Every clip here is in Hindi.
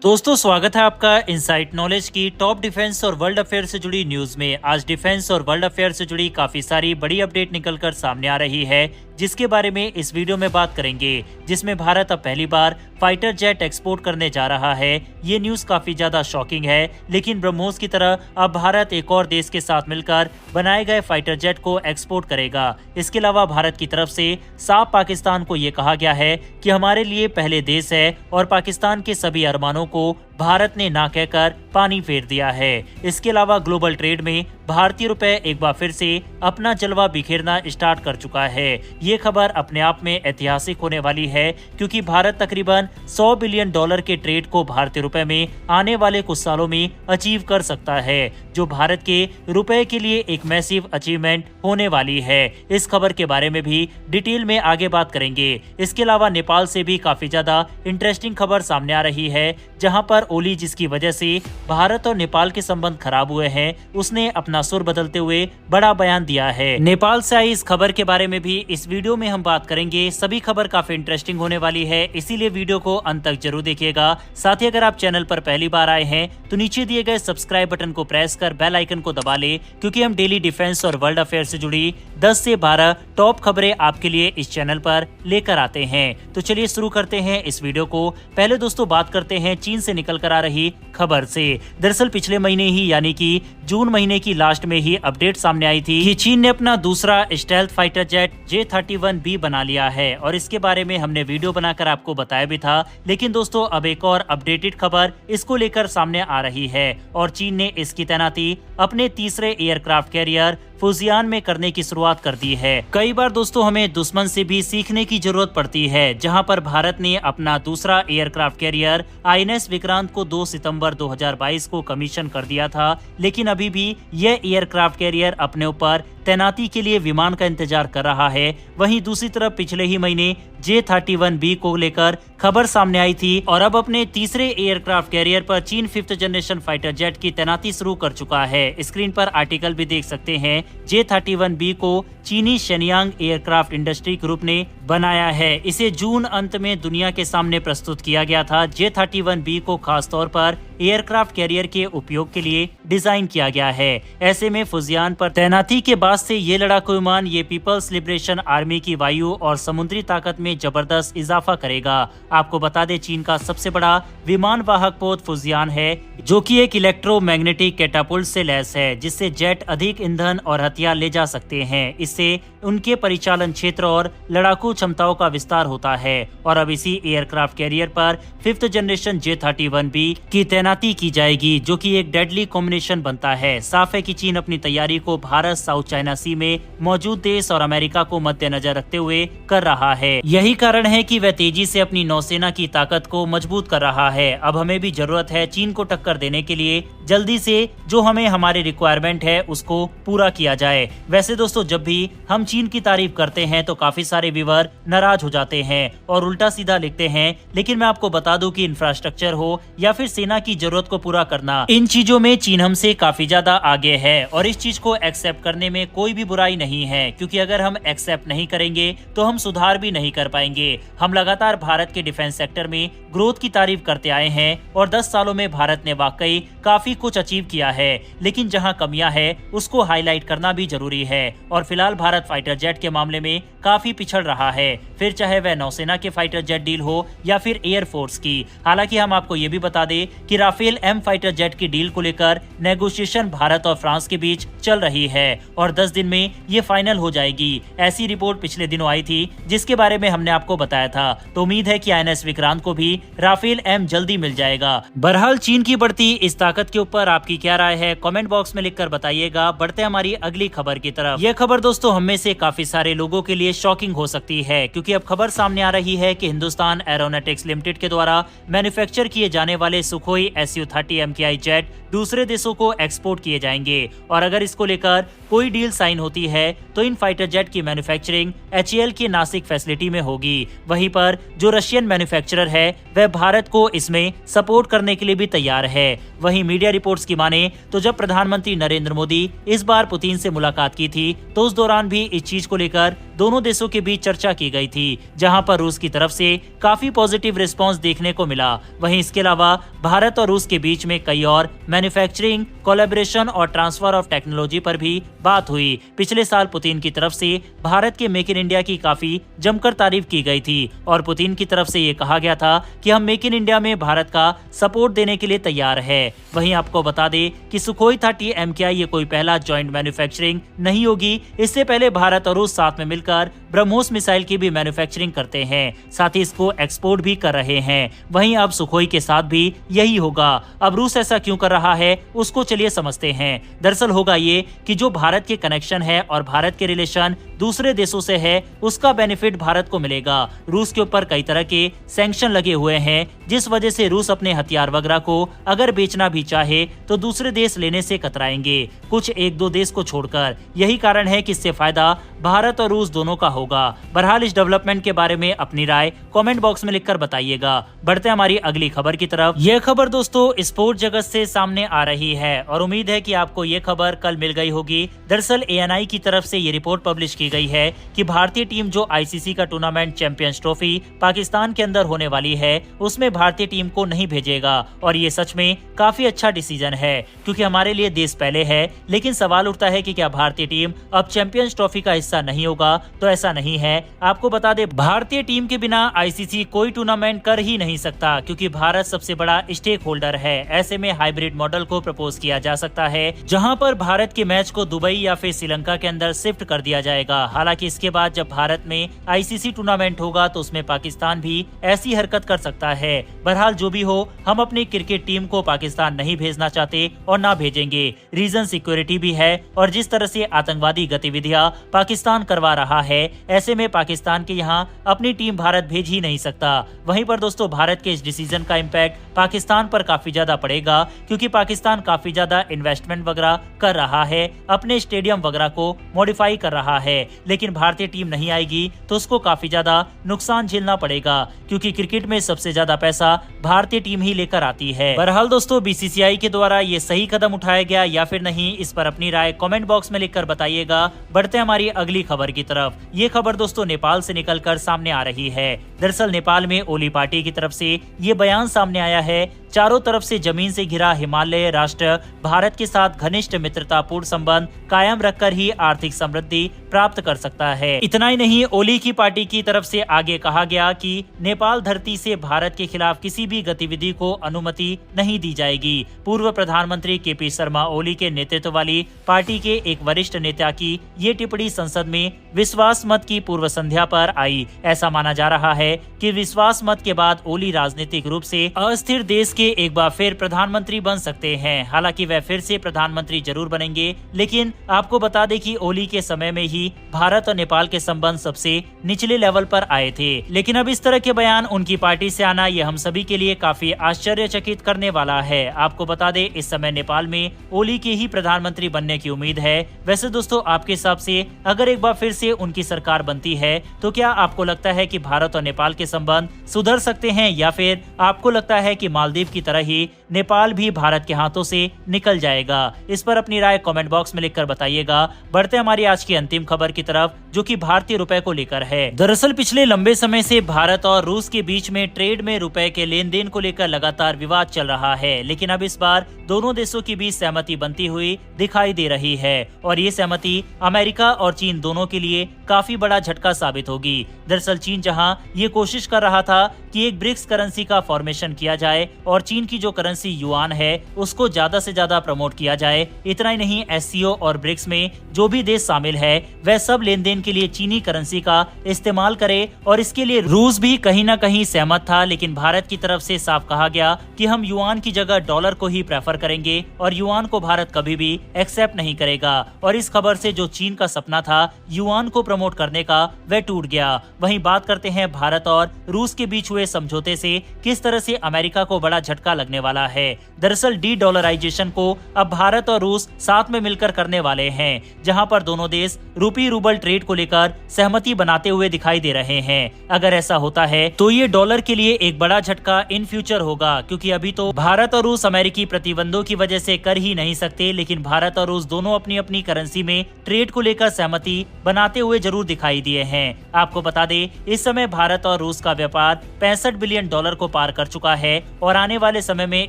दोस्तों स्वागत है आपका इनसाइट नॉलेज की टॉप डिफेंस और वर्ल्ड अफेयर से जुड़ी न्यूज में। आज डिफेंस और वर्ल्ड अफेयर से जुड़ी काफी सारी बड़ी अपडेट निकलकर सामने आ रही है, जिसके बारे में इस वीडियो में बात करेंगे, जिसमें भारत अब पहली बार फाइटर जेट एक्सपोर्ट करने जा रहा है। ये न्यूज काफी ज्यादा शॉकिंग है, लेकिन ब्रह्मोस की तरह अब भारत एक और देश के साथ मिलकर बनाए गए फाइटर जेट को एक्सपोर्ट करेगा। इसके अलावा भारत की तरफ से साफ पाकिस्तान को ये कहा गया है कि हमारे लिए पहले देश है और पाकिस्तान के सभी अरमानों को भारत ने ना कहकर पानी फेर दिया है। इसके अलावा ग्लोबल ट्रेड में भारतीय रुपए एक बार फिर से अपना जलवा बिखेरना स्टार्ट कर चुका है। ये खबर अपने आप में ऐतिहासिक होने वाली है, क्योंकि भारत तकरीबन $100 बिलियन के ट्रेड को भारतीय रुपए में आने वाले कुछ सालों में अचीव कर सकता है, जो भारत के रुपए के लिए एक मैसिव अचीवमेंट होने वाली है। इस खबर के बारे में भी डिटेल में आगे बात करेंगे। इसके अलावा नेपाल से भी काफी ज्यादा इंटरेस्टिंग खबर सामने आ रही है, जहां पर ओली, जिसकी वजह से भारत और नेपाल के संबंध खराब हुए हैं, उसने अपना सुर बदलते हुए बड़ा बयान दिया है। नेपाल से आई इस खबर के बारे में भी इस वीडियो में हम बात करेंगे। सभी खबर काफी इंटरेस्टिंग होने वाली है, इसीलिए वीडियो को अंत तक जरूर देखिएगा। साथ ही अगर आप चैनल पर पहली बार आए हैं तो नीचे दिए गए सब्सक्राइब बटन को प्रेस कर बेल आइकन को दबा ले, क्योंकि हम डेली डिफेंस और वर्ल्ड अफेयर से जुड़ी 10 से 12 टॉप खबरें आपके लिए इस चैनल पर लेकर आते हैं। तो चलिए शुरू करते हैं इस वीडियो को। पहले दोस्तों बात करते हैं चीन से निकल कर आ रही खबर से। दरअसल पिछले महीने ही, यानी कि जून महीने की लास्ट में ही अपडेट सामने आई थी कि चीन ने अपना दूसरा स्टेल्थ फाइटर जेट J-31B बना लिया है, और इसके बारे में हमने वीडियो बनाकर आपको बताया भी था। लेकिन दोस्तों अब एक और अपडेटेड खबर इसको लेकर सामने आ रही है, और चीन ने इसकी तैनाती अपने तीसरे एयरक्राफ्ट कैरियर फुजियान में करने की शुरुआत कर दी है। कई बार दोस्तों हमें दुश्मन से भी सीखने की जरूरत पड़ती है, जहां पर भारत ने अपना दूसरा एयरक्राफ्ट कैरियर INS विक्रांत को 2 सितंबर 2022 को कमीशन कर दिया था, लेकिन अभी भी यह एयरक्राफ्ट कैरियर अपने ऊपर तैनाती के लिए विमान का इंतजार कर रहा है। वहीं दूसरी तरफ पिछले ही महीने J-31B को लेकर खबर सामने आई थी, और अब अपने तीसरे एयरक्राफ्ट कैरियर पर चीन 5th जनरेशन फाइटर जेट की तैनाती शुरू कर चुका है। स्क्रीन पर आर्टिकल भी देख सकते हैं। J-31B को चीनी शेनयांग एयरक्राफ्ट इंडस्ट्री ग्रुप ने बनाया है। इसे जून अंत में दुनिया के सामने प्रस्तुत किया गया था। J-31B को खास तौर पर एयरक्राफ्ट कैरियर के उपयोग के लिए डिजाइन किया गया है। ऐसे में फुजियान पर तैनाती के बाद से ये लड़ाकू विमान ये पीपल्स लिबरेशन आर्मी की वायु और समुद्री ताकत में जबरदस्त इजाफा करेगा। आपको बता दें, चीन का सबसे बड़ा विमान वाहक पोत फुजियान है, जो कि एक इलेक्ट्रोमैग्नेटिक कैटापुल्ट से लैस है, जिससे जेट अधिक ईंधन और हथियार ले जा सकते हैं। इससे उनके परिचालन क्षेत्र और लड़ाकू क्षमताओं का विस्तार होता है। और अब इसी एयरक्राफ्ट कैरियर पर 5th जनरेशन J-31B की तैनाती की जाएगी, जो कि एक डेडली कॉम्बिनेशन बनता है। साफ है कि चीन अपनी तैयारी को भारत, साउथ चाइना सी में मौजूद देश और अमेरिका को मद्देनजर रखते हुए कर रहा है। यही कारण है कि वह तेजी से अपनी नौसेना की ताकत को मजबूत कर रहा है। अब हमें भी जरूरत है चीन को टक्कर देने के लिए जल्दी से जो हमें हमारी रिक्वायरमेंट है उसको पूरा किया जाए। वैसे दोस्तों जब भी हम चीन की तारीफ करते हैं तो काफी सारे व्यूअर नाराज हो जाते हैं और उल्टा सीधा लिखते हैं, लेकिन मैं आपको बता दूं कि इंफ्रास्ट्रक्चर हो या फिर सेना की जरूरत को पूरा करना, इन चीजों में चीन हमसे काफी ज्यादा आगे है। और इस चीज को एक्सेप्ट करने में कोई भी बुराई नहीं है, क्योंकि अगर हम एक्सेप्ट नहीं करेंगे तो हम सुधार भी नहीं कर पाएंगे। हम लगातार भारत के डिफेंस सेक्टर में ग्रोथ की तारीफ करते आए हैं, और 10 सालों में भारत ने वाकई काफी कुछ अचीव किया है, लेकिन जहां कमियां है उसको हाईलाइट करना भी जरूरी है। और फिलहाल भारत फाइटर जेट के मामले में काफी पिछड़ रहा है, फिर चाहे वह नौसेना के फाइटर जेट डील हो या फिर एयरफोर्स की। हालांकि हम आपको ये भी बता दें कि राफेल M फाइटर जेट की डील को लेकर नेगोशिएशन भारत और फ्रांस के बीच चल रही है, और 10 दिन में ये फाइनल हो जाएगी। ऐसी रिपोर्ट पिछले दिनों आई थी, जिसके बारे में हमने आपको बताया था। तो उम्मीद है कि INS विक्रांत को भी राफेल M जल्दी मिल जाएगा। बहरहाल चीन की बढ़ती इस ताकत के ऊपर आपकी क्या राय है, कमेंट बॉक्स में लिखकर बताइएगा। बढ़ते हमारी अगली खबर की तरफ। यह खबर दोस्तों हम में से काफी सारे लोगों के लिए शॉकिंग हो सकती है, क्योंकि अब खबर सामने आ रही है कि हिंदुस्तान एरोनॉटिक्स लिमिटेड के द्वारा मैन्युफैक्चर किए जाने वाले सुखोई Su-30 MKI जेट दूसरे देशों को एक्सपोर्ट किए जाएंगे। और अगर इसको लेकर कोई डील साइन होती है तो इन फाइटर जेट की मैन्युफैक्चरिंग HAL की नासिक फैसिलिटी में होगी। वहीं पर जो रशियन मैन्युफैक्चरर है वह भारत को इसमें सपोर्ट करने के लिए भी तैयार है। वहीं मीडिया रिपोर्ट्स की माने तो जब प्रधानमंत्री नरेंद्र मोदी इस बार पुतिन से मुलाकात की थी तो उस दौरान भी इस चीज को लेकर दोनों देशों के बीच चर्चा की गई थी, जहां पर रूस की तरफ से काफी पॉजिटिव रिस्पांस देखने को मिला। वहीं इसके अलावा भारत और रूस के बीच में कई और मैन्युफैक्चरिंग, कोलैबोरेशन और ट्रांसफर ऑफ टेक्नोलॉजी पर भी बात हुई। पिछले साल पुतिन की तरफ से भारत के मेक इन इंडिया की काफी जमकर तारीफ की गई थी और पुतिन की तरफ से ये कहा गया था कि हम मेक इन इंडिया में भारत का सपोर्ट देने के लिए तैयार है। वहीं आपको बता दें कि सुखोई 30 MKI ये कोई पहला जॉइंट मैन्युफैक्चरिंग नहीं होगी। इससे पहले भारत और रूस साथ में मिलकर ब्रह्मोस मिसाइल की भी मैन्युफैक्चरिंग करते हैं, साथ ही इसको एक्सपोर्ट भी कर रहे हैं। वहीं अब सुखोई के साथ भी यही होगा। अब रूस ऐसा क्यों कर रहा है उसको चलिए समझते हैं। दरअसल होगा ये कि जो भारत के कनेक्शन है और भारत के रिलेशन दूसरे देशों से है, उसका बेनिफिट भारत को मिलेगा। रूस के ऊपर कई तरह के सैंक्शन लगे हुए हैं, जिस वजह से रूस अपने हथियार वगैरह को अगर बेचना भी चाहे तो दूसरे देश लेने से कतराएंगे, कुछ एक दो देश को छोड़कर। यही कारण है कि इससे फायदा भारत और रूस दोनों का होगा। बहरहाल इस डेवलपमेंट के बारे में अपनी राय कमेंट बॉक्स में लिखकर बताइएगा। बढ़ते हमारी अगली खबर की तरफ। यह खबर दोस्तों स्पोर्ट जगत से सामने आ रही है और उम्मीद है कि आपको ये खबर कल मिल गई होगी। दरअसल ANI की तरफ से ये रिपोर्ट पब्लिश की गई है कि भारतीय टीम जो ICC का टूर्नामेंट चैंपियंस ट्रॉफी पाकिस्तान के अंदर होने वाली है, उसमें भारतीय टीम को नहीं भेजेगा। और ये सच में काफी अच्छा डिसीजन है, क्योंकि हमारे लिए देश पहले है। लेकिन सवाल उठता है कि क्या भारतीय टीम अब चैंपियंस ट्रॉफी का हिस्सा नहीं होगा? तो ऐसा नहीं है। आपको बता दें, भारतीय टीम के बिना ICC कोई टूर्नामेंट कर ही नहीं सकता, क्योंकि भारत सबसे बड़ा स्टेक होल्डर है। ऐसे में हाइब्रिड मॉडल को प्रपोज किया जा सकता है, जहां पर भारत के मैच को दुबई या फिर श्रीलंका के अंदर शिफ्ट कर दिया जाएगा। हालांकि इसके बाद जब भारत में ICC टूर्नामेंट होगा तो उसमें पाकिस्तान भी ऐसी हरकत कर सकता है। बहरहाल जो भी हो, हम अपनी क्रिकेट टीम को पाकिस्तान नहीं भेजना चाहते और ना भेजेंगे। रीजन सिक्योरिटी भी है और जिस तरह से आतंकवादी गतिविधियां पाकिस्तान करवा रहा है, ऐसे में पाकिस्तान के यहाँ अपनी टीम भारत भेज ही नहीं सकता। वहीं पर दोस्तों भारत के इस डिसीजन का इम्पैक्ट पाकिस्तान पर काफी ज्यादा पड़ेगा, क्योंकि पाकिस्तान काफी ज्यादा इन्वेस्टमेंट वगैरह कर रहा है, अपने स्टेडियम वगैरह को मॉडिफाई कर रहा है। लेकिन भारतीय टीम नहीं आएगी तो उसको काफी ज्यादा नुकसान झेलना पड़ेगा, क्योंकि क्रिकेट में सबसे ज्यादा पैसा भारतीय टीम ही लेकर आती है। बहरहाल दोस्तों BCCI के द्वारा ये सही कदम उठाया गया या फिर नहीं, इस पर अपनी राय कमेंट बॉक्स में लिखकर बताइएगा। बढ़ते हमारी अगली खबर की तरफ। ये खबर दोस्तों नेपाल से निकलकर सामने आ रही है। दरअसल नेपाल में ओली पार्टी की तरफ से ये बयान सामने आया है, चारों तरफ से जमीन से घिरा हिमालय राष्ट्र भारत के साथ घनिष्ठ मित्रतापूर्ण संबंध कायम रखकर ही आर्थिक समृद्धि प्राप्त कर सकता है। इतना ही नहीं, ओली की पार्टी की तरफ से आगे कहा गया कि नेपाल धरती से भारत के खिलाफ किसी भी गतिविधि को अनुमति नहीं दी जाएगी। पूर्व प्रधानमंत्री KP शर्मा ओली के नेतृत्व वाली पार्टी के एक वरिष्ठ नेता की ये टिप्पणी संसद में विश्वास मत की पूर्व संध्या पर आई। ऐसा माना जा रहा है कि विश्वास मत के बाद ओली राजनीतिक रूप से अस्थिर देश के एक बार फिर प्रधानमंत्री बन सकते हैं। हालांकि वह फिर से प्रधानमंत्री जरूर बनेंगे, लेकिन आपको बता दें कि ओली के समय में ही भारत और नेपाल के संबंध सबसे निचले लेवल पर आए थे। लेकिन अब इस तरह के बयान उनकी पार्टी से आना ये हम सभी के लिए काफी आश्चर्यचकित करने वाला है। आपको बता दें, इस समय नेपाल में ओली के ही प्रधानमंत्री बनने की उम्मीद है। वैसे दोस्तों आपके हिसाब से अगर एक बार फिर से उनकी सरकार बनती है तो क्या आपको लगता है कि भारत और नेपाल के संबंध सुधर सकते हैं, या फिर आपको लगता है कि मालदीव की तरह ही नेपाल भी भारत के हाथों से निकल जाएगा? इस पर अपनी राय कमेंट बॉक्स में लिखकर बताइएगा। बढ़ते हमारी आज की अंतिम खबर की तरफ, जो कि भारतीय रुपए को लेकर है। दरअसल पिछले लंबे समय से भारत और रूस के बीच में ट्रेड में रुपए के लेन देन को लेकर लगातार विवाद चल रहा है, लेकिन अब इस बार दोनों देशों के बीच सहमति बनती हुई दिखाई दे रही है और ये सहमति अमेरिका और चीन दोनों के लिए काफी बड़ा झटका साबित होगी। दरअसल चीन जहां ये कोशिश कर रहा था कि एक ब्रिक्स करेंसी का फॉर्मेशन किया जाए और चीन की जो करेंसी युआन है उसको ज्यादा से ज्यादा प्रमोट किया जाए। इतना ही नहीं, SCO और ब्रिक्स में जो भी देश शामिल है वह सब लेन देन के लिए चीनी करेंसी का इस्तेमाल करे और इसके लिए रूस भी कहीं ना कहीं सहमत था। लेकिन भारत की तरफ से साफ कहा गया कि हम युआन की जगह डॉलर को ही प्रेफर करेंगे और युआन को भारत कभी भी एक्सेप्ट नहीं करेगा। और इस खबर से जो चीन का सपना था युआन को प्रमोट करने का, वह टूट गया। वहीं बात करते हैं भारत और रूस के बीच हुए समझौते से किस तरह से अमेरिका को बड़ा झटका लगने वाला है। दरअसल डी डॉलराइजेशन को अब भारत और रूस साथ में मिलकर करने वाले हैं, जहां पर दोनों देश रूपी रूबल ट्रेड को लेकर सहमति बनाते हुए दिखाई दे रहे हैं। अगर ऐसा होता है तो ये डॉलर के लिए एक बड़ा झटका इन फ्यूचर होगा, क्योंकि अभी तो भारत और रूस अमेरिकी प्रतिबंधों की वजह से कर ही नहीं सकते, लेकिन भारत और रूस दोनों अपनी अपनी करेंसी में ट्रेड को लेकर सहमति बनाते हुए जरूर दिखाई दिए हैं। आपको बता दें, इस समय भारत और रूस का व्यापार 65 बिलियन डॉलर को पार कर चुका है और आने वाले समय में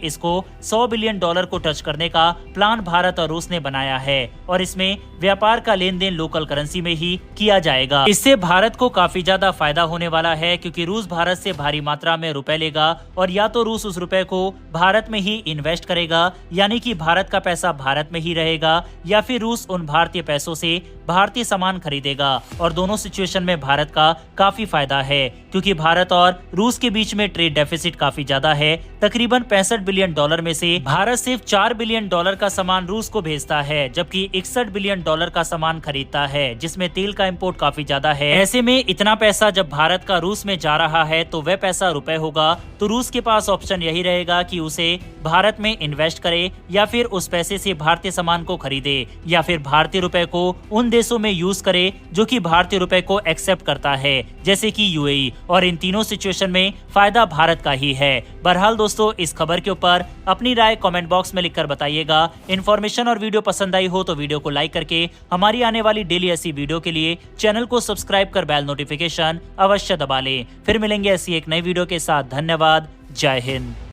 इसको 100 बिलियन डॉलर को टच करने का प्लान भारत और रूस ने बनाया है और इसमें व्यापार का लेन देन लोकल करेंसी में ही किया जाएगा। इससे भारत को काफी ज्यादा फायदा होने वाला है, क्योंकि रूस भारत से भारी मात्रा में रुपए लेगा और या तो रूस उस रुपए को भारत में ही इन्वेस्ट करेगा, यानी कि भारत का पैसा भारत में ही रहेगा, या फिर रूस उन भारतीय पैसों से भारतीय सामान खरीदेगा। और दोनों सिचुएशन में भारत का काफी फायदा है, क्योंकि भारत और रूस के बीच में ट्रेड डेफिसिट काफी ज्यादा है। तकरीबन 65 बिलियन डॉलर में से भारत सिर्फ 4 बिलियन डॉलर का सामान रूस को भेजता है, जबकि 61 बिलियन डॉलर का सामान खरीदता है, जिसमें तेल का इंपोर्ट काफी ज्यादा है। ऐसे में इतना पैसा जब भारत का रूस में जा रहा है तो वह पैसा रुपए होगा, तो रूस के पास ऑप्शन यही रहेगा कि उसे भारत में इन्वेस्ट करे या फिर उस पैसे से भारतीय सामान को खरीदे, या फिर भारतीय रुपए को उन देशों में यूज करे जो कि भारतीय रुपए को एक्सेप्ट करता है, जैसे कि यूएई। और इन तीनों सिचुएशन में फायदा भारत का ही है। बहरहाल दोस्तों, इस खबर के ऊपर अपनी राय कमेंट बॉक्स में लिखकर बताइएगा। इन्फॉर्मेशन और वीडियो पसंद आई हो तो वीडियो को लाइक करके हमारी आने वाली डेली ऐसी वीडियो के लिए चैनल को सब्सक्राइब कर बेल नोटिफिकेशन अवश्य दबा लें। फिर मिलेंगे ऐसी एक नई वीडियो के साथ। धन्यवाद। जय हिंद।